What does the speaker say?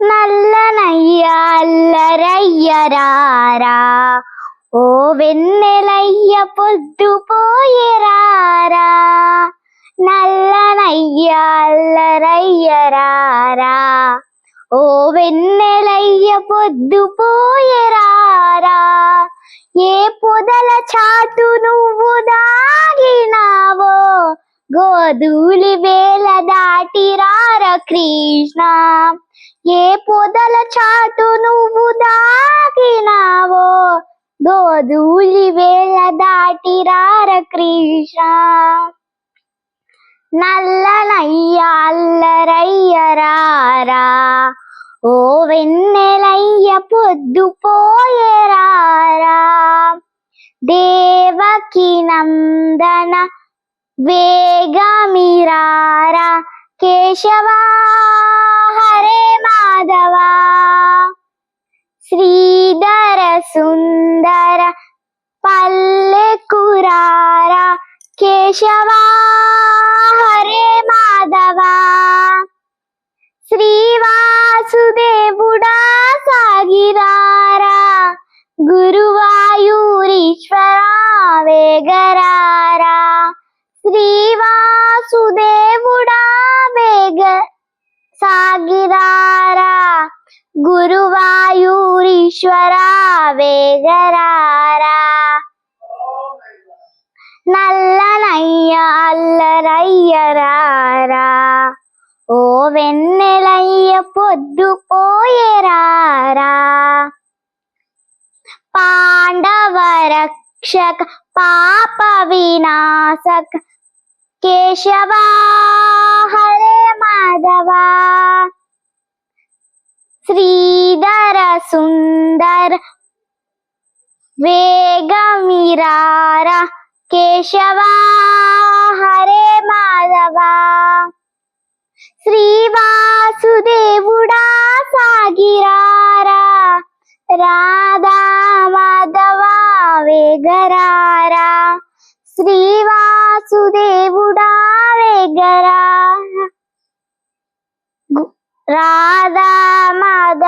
నల్లనయ్య అల్లరయ్యరారా, ఓ వెన్నెలయ్య పొద్దు పోయేరారా. నల్లనయ్య అల్లరయ్యరారా, ఓ వెన్నెలయ్య పొద్దు పోయేరారా. ఏ పొదల చాటు నువ్వు దాగినావో, గోధూళి వేళ దాటిరార కృష్ణ. ఏ పొదల చాటు నువ్వు దాగినావో, గోధూళి వేళ దాటిరార కృష్ణ. నల్లనయ్య అల్లరయ్యరారా, ఓ వెన్నెలయ్య పొద్దు పోయేరారా. దేవకి నందన వేగమిరారా, కేశవా హరే మాధవా. శ్రీధర సుందర పల్లెకురారా, కేశవా హరే మాధవా. శ్రీవాసుదేవుడా సాగిరారా, గురువాయూరీశ్వరా వేగరారా. శ్రీవాసుదేవుడా వేగ సాగిరారా, గురువాయూరీశ్వరా వేగరారా. నల్లనయ్య అల్లరయ్యరారా, ఓ వెన్నెలయ్య పొద్దు పోయేరారా. పాండవ రక్షక పాప వినాశక, కేశవా హరే మాధవా. శ్రీధర సుందర వేగమిరారా, కేశవా హరే మాధవా. శ్రీవాసుదేవుడా సాగిరారా, రాధా మాధవా వేగరారా. శ్రీవాసుదేవుడా వేగరారా, రాధా మాధవ